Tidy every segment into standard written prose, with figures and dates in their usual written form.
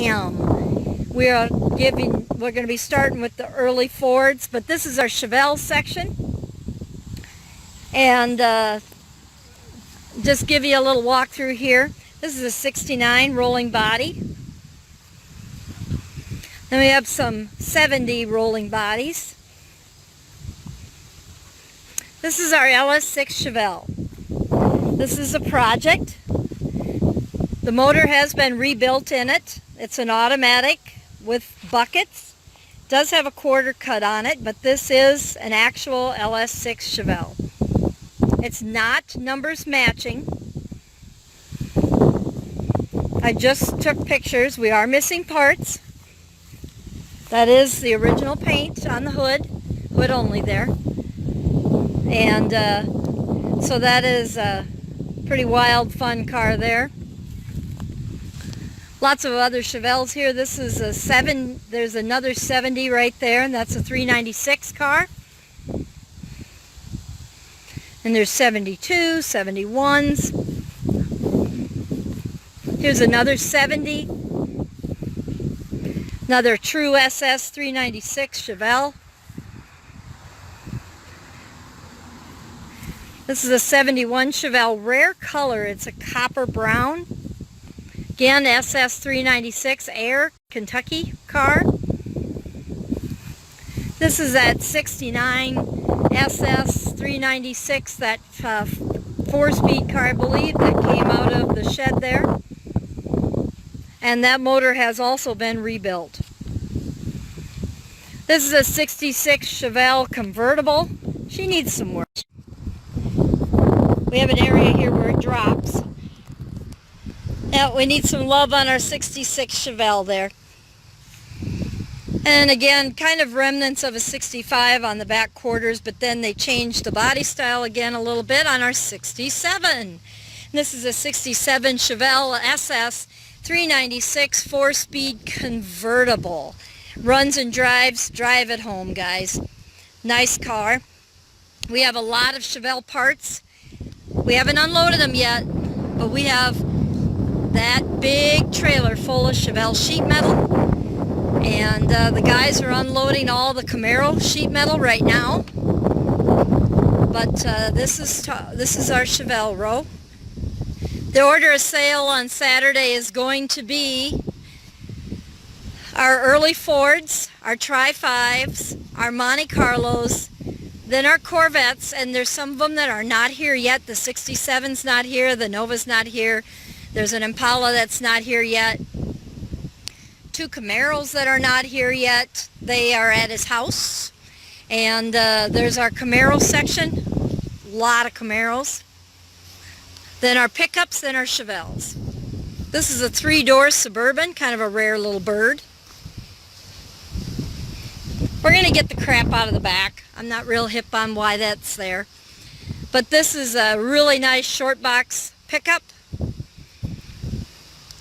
M. We're going to be starting with the early Fords, but this is our Chevelle section. And just give you a little walk through here. This is a 69 rolling body. Then we have some 70 rolling bodies. This is our LS6 Chevelle. This is a project. The motor has been rebuilt in it. It's an automatic with buckets. It does have a quarter cut on it, but this is an actual LS6 Chevelle. It's not numbers matching. I just took pictures. We are missing parts. That is the original paint on the hood only there. And so that is a pretty wild, fun car there. Lots of other Chevelles here. This is a there's another 70 right there, and that's a 396 car. And there's 72, 71s. Here's another 70. Another true SS 396 Chevelle. This is a 71 Chevelle, rare color. It's a copper brown. Again, SS 396 Air, Kentucky car. This is that 69 SS 396, that 4-speed car, I believe, that came out of the shed there. And that motor has also been rebuilt. This is a 66 Chevelle convertible. She needs some work. We have an area here where it drops. Now we need some love on our 66 Chevelle there. And again, kind of remnants of a 65 on the back quarters, but then they changed the body style again a little bit on our 67. And this is a 67 Chevelle SS 396 4-speed convertible. Runs and drives, drive at home, guys. Nice car. We have a lot of Chevelle parts. We haven't unloaded them yet, but we have that big trailer full of Chevelle sheet metal. And the guys are unloading all the Camaro sheet metal right now. But this is our Chevelle row. The order of sale on Saturday is going to be our early Fords, our Tri-5s, our Monte Carlos, then our Corvettes, and there's some of them that are not here yet. The 67's not here, the Nova's not here. There's an Impala that's not here yet. 2 Camaros that are not here yet. They are at his house. And there's our Camaro section. A lot of Camaros. Then our pickups, then our Chevelles. This is a 3-door Suburban, kind of a rare little bird. We're going to get the crap out of the back. I'm not real hip on why that's there. But this is a really nice short box pickup.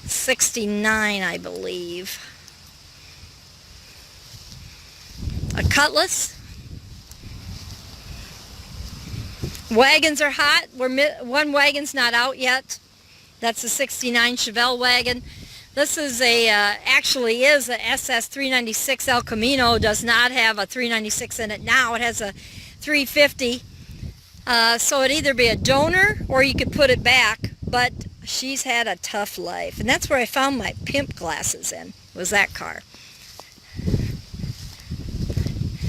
69, I believe. A Cutlass. Wagons are hot. One wagon's not out yet. That's a 69 Chevelle wagon. This is actually is a SS 396 El Camino. Does not have a 396 in it now. It has a 350. So it'd either be a donor or you could put it back. But she's had a tough life. And that's where I found my pimp glasses in, was that car.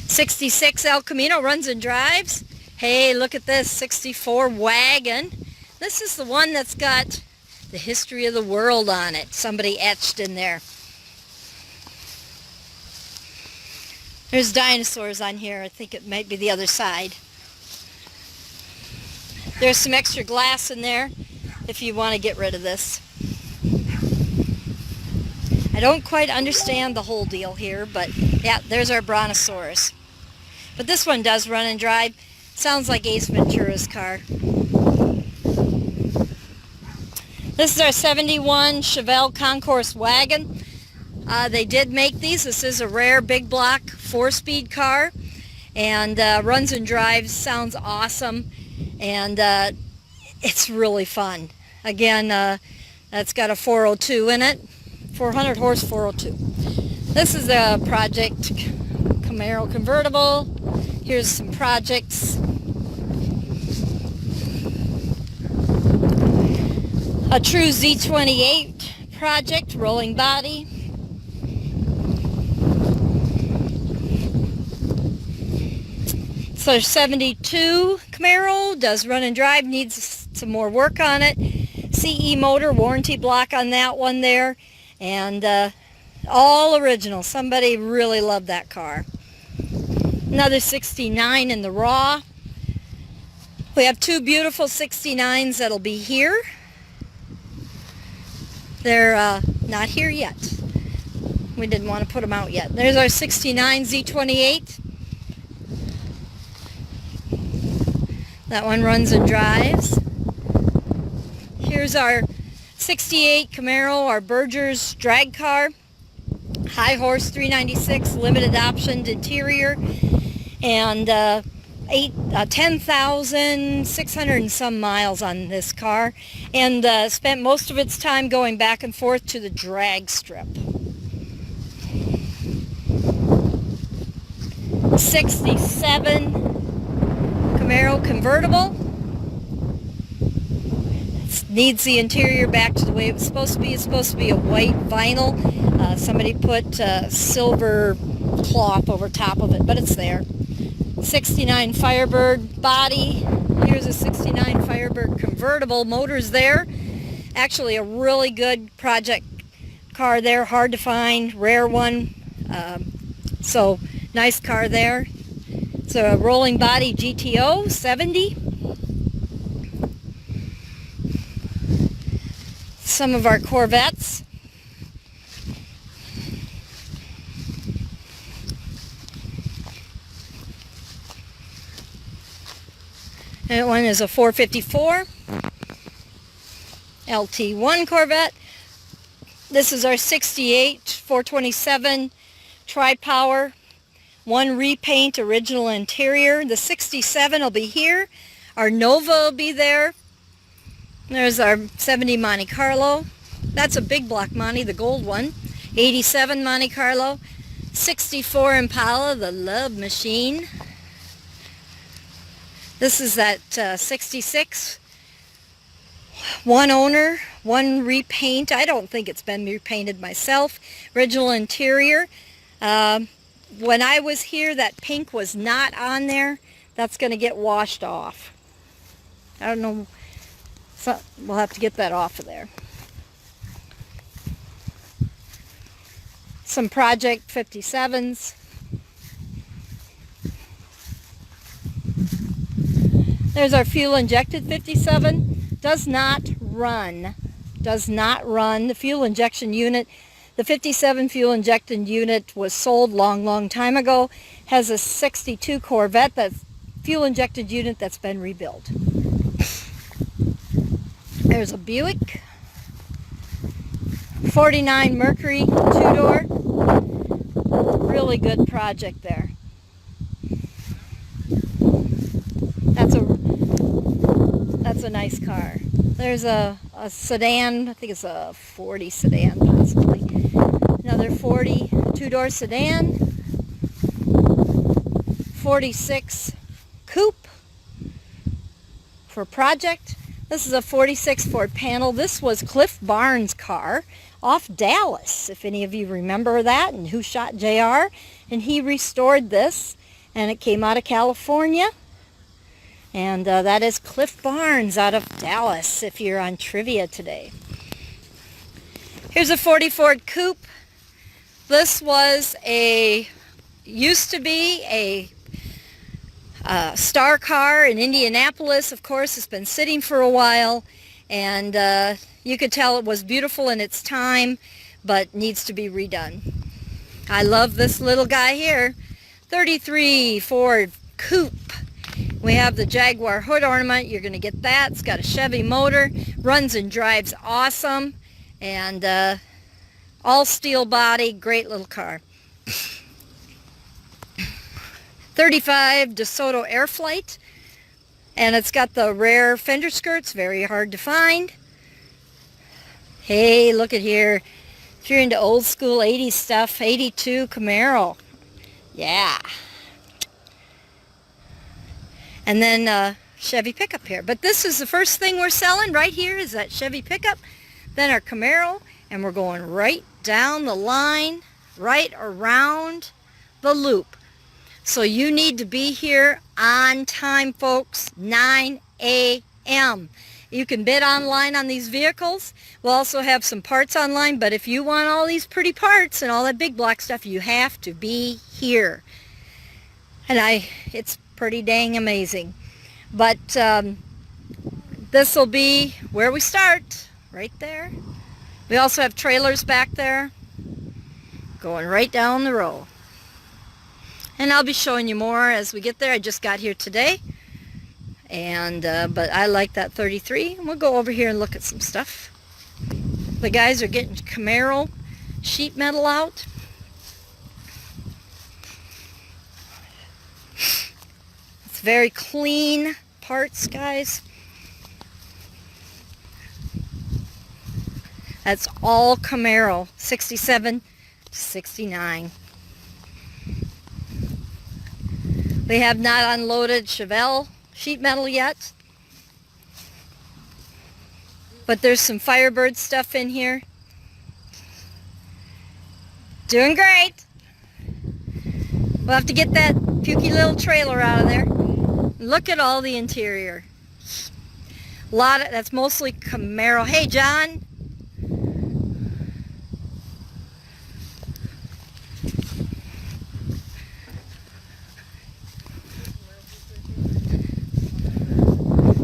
66 El Camino runs and drives. Hey, look at this 64 wagon. This is the one that's got the history of the world on it. Somebody etched in there. There's dinosaurs on here. I think it might be the other side. There's some extra glass in there if you want to get rid of this. I don't quite understand the whole deal here, but yeah, there's our Brontosaurus. But this one does run and drive. Sounds like Ace Ventura's car. This is our 71 Chevelle Concourse wagon. They did make these. This is a rare big block 4-speed car, and runs and drives, sounds awesome, and it's really fun. Again, that's got a 402 in it, 400 horse 402. This is a project Camaro convertible. Here's some projects. A true Z28 project, rolling body. So 72 Camaro, does run and drive, needs some more work on it. CE motor, warranty block on that one there, and all original. Somebody really loved that car. Another 69 in the raw. We have two beautiful 69s that'll be here. They're not here yet. We didn't want to put them out yet. There's our 69 Z28. That one runs and drives. Here's our 68 Camaro, our Berger's drag car. High horse 396, limited optioned interior. And 10,600 and some miles on this car. And spent most of its time going back and forth to the drag strip. 67 Camaro convertible. It needs the interior back to the way it was supposed to be. It's supposed to be a white vinyl. Somebody put silver cloth over top of it, but it's there. 69 Firebird body. Here's a 69 Firebird convertible. Motor's there. Actually a really good project car there. Hard to find. Rare one. So nice car there. It's a rolling body GTO 70. Some of our Corvettes. That one is a 454 LT1 Corvette. This is our 68 427 Tri-Power. One repaint, original interior. The 67 will be here. Our Nova will be there. There's our 70 Monte Carlo. That's a big block Monte, the gold one. 87 Monte Carlo. 64 Impala, the Love Machine. This is that 66. One owner, one repaint. I don't think it's been repainted myself. Original interior. When I was here, that pink was not on there. That's going to get washed off. I don't know. So we'll have to get that off of there. Some Project 57s. There's our fuel-injected 57. Does not run. Does not run. The fuel injection unit. The 57 fuel injected unit was sold long time ago. Has a 62 Corvette, that's fuel injected unit that's been rebuilt. There's a Buick. 49 Mercury two-door. Really good project there. That's a nice car. There's a sedan, I think it's a 40 sedan possibly. Another 40 two-door sedan. 46 coupe for project. This is a 46 Ford panel. This was Cliff Barnes' car off Dallas, if any of you remember that, and Who Shot JR. And he restored this, and it came out of California. And that is Cliff Barnes out of Dallas, if you're on trivia today. Here's a 40 Ford Coupe. This was used to be a star car in Indianapolis. Of course, it's been sitting for a while, and you could tell it was beautiful in its time, but needs to be redone. I love this little guy here. 33 Ford Coupe. We have the Jaguar hood ornament. You're going to get that. It's got a Chevy motor. Runs and drives awesome. And all steel body. Great little car. 35 DeSoto Airflight. And it's got the rare fender skirts. Very hard to find. Hey, look at here. If you're into old school 80s stuff, 82 Camaro. Yeah. And then Chevy pickup here. But this is the first thing we're selling right here is that Chevy pickup, then our Camaro, and we're going right down the line, right around the loop. So you need to be here on time, folks, 9 a.m. You can bid online on these vehicles. We'll also have some parts online, but if you want all these pretty parts and all that big block stuff, you have to be here. And it's pretty dang amazing. But this will be where we start, right there. We also have trailers back there going right down the row. And I'll be showing you more as we get there. I just got here today. And but I like that 33. And we'll go over here and look at some stuff. The guys are getting Camaro sheet metal out. It's very clean parts, guys. That's all Camaro, 67 to 69. We have not unloaded Chevelle sheet metal yet, but there's some Firebird stuff in here. Doing great. We'll have to get that pukey little trailer out of there. Look at all the interior. That's mostly Camaro. Hey, John.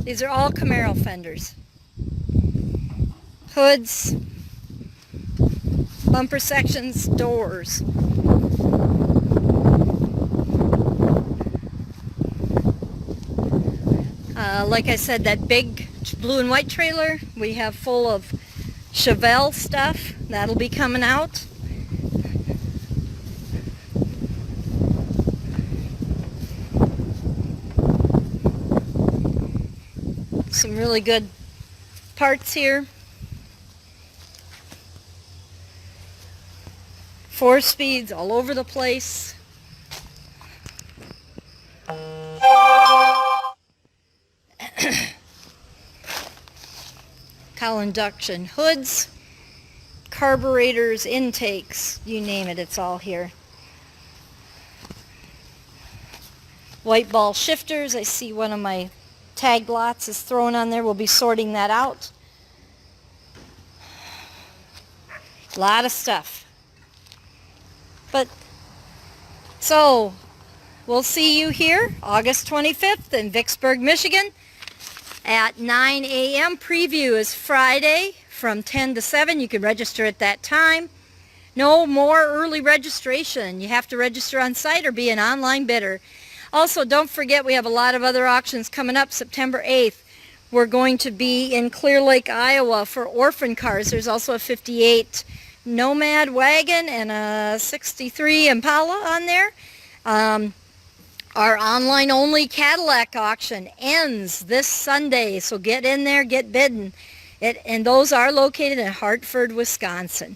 These are all Camaro fenders. Hoods, bumper sections, doors. Like I said, that big blue and white trailer we have full of Chevelle stuff. That'll be coming out. Some really good parts here. 4-speeds all over the place. Cowl induction hoods, carburetors, intakes, you name it, it's all here. White ball shifters, I see one of my tag lots is thrown on there. We'll be sorting that out. A lot of stuff. But, so, we'll see you here August 25th in Vicksburg, Michigan at 9 a.m. Preview is Friday from 10 to 7. You can register at that time. No more early registration. You have to register on site or be an online bidder. Also, don't forget we have a lot of other auctions coming up. September 8th, we're going to be in Clear Lake, Iowa for orphan cars. There's also a 58 Nomad wagon and a 63 Impala on there. Our online-only Cadillac auction ends this Sunday, so get in there, get bidding. And those are located in Hartford, Wisconsin.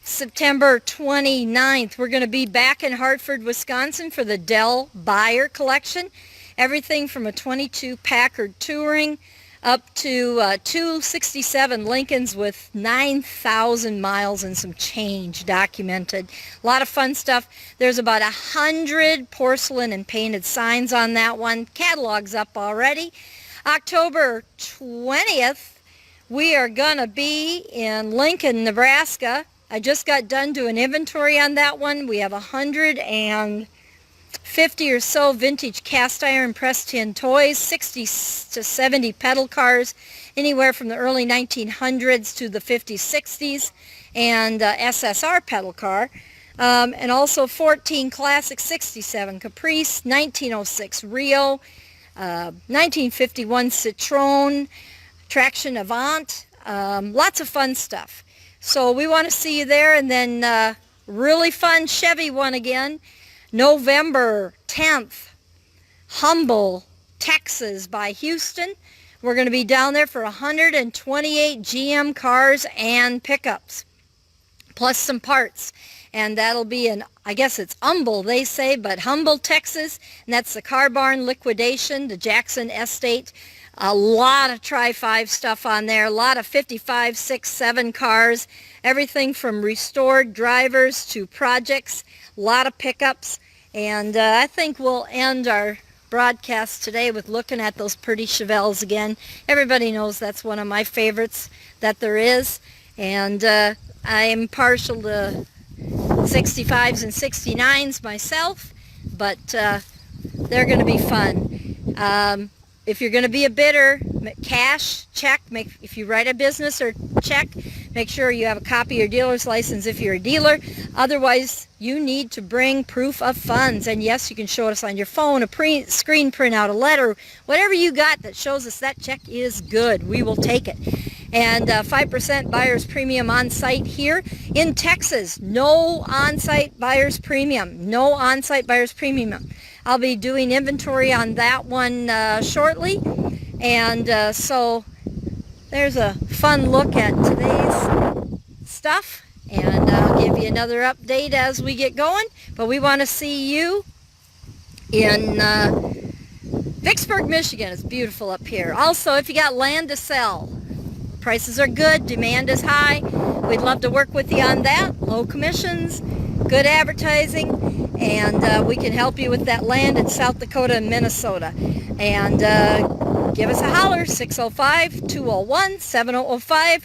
September 29th, we're going to be back in Hartford, Wisconsin for the Dell Buyer Collection. Everything from a 22 Packard Touring up to 267 Lincolns with 9,000 miles and some change documented. A lot of fun stuff. There's about 100 porcelain and painted signs on that one. Catalog's up already. October 20th, we are going to be in Lincoln, Nebraska. I just got done doing inventory on that one. We have 150 or so vintage cast iron pressed tin toys, 60 to 70 pedal cars, anywhere from the early 1900s to the 50s, 60s, and SSR pedal car. And also 14 classic 67 Caprice, 1906 Rio, 1951 Citroen, Traction Avant, lots of fun stuff. So we want to see you there. And then really fun Chevy one again, November 10th, Humble, Texas by Houston. We're going to be down there for 128 GM cars and pickups. plus some parts. And that'll be in, I guess it's Humble, they say, but Humble, Texas. And that's the Car Barn Liquidation, the Jackson Estate. A lot of Tri-5 stuff on there, a lot of 55, 6, 7 cars, everything from restored drivers to projects, a lot of pickups. And I think we'll end our broadcast today with looking at those pretty Chevelles again. Everybody knows that's one of my favorites that there is. And I am partial to 65s and 69s myself, but they're going to be fun. If you're going to be a bidder, cash, check. If you write a business or check, make sure you have a copy of your dealer's license if you're a dealer. Otherwise, you need to bring proof of funds. And yes, you can show us on your phone, a screen printout, a letter, whatever you got that shows us that check is good. We will take it. And 5% buyer's premium on site here in Texas. No on-site buyer's premium. No on-site buyer's premium. I'll be doing inventory on that one shortly. And so there's a fun look at today's stuff. And I'll give you another update as we get going. But we want to see you in Vicksburg, Michigan. It's beautiful up here. Also, if you got land to sell, prices are good, demand is high. We'd love to work with you on that. Low commissions, good advertising, and we can help you with that land in South Dakota and Minnesota. And give us a holler, 605-201-7005.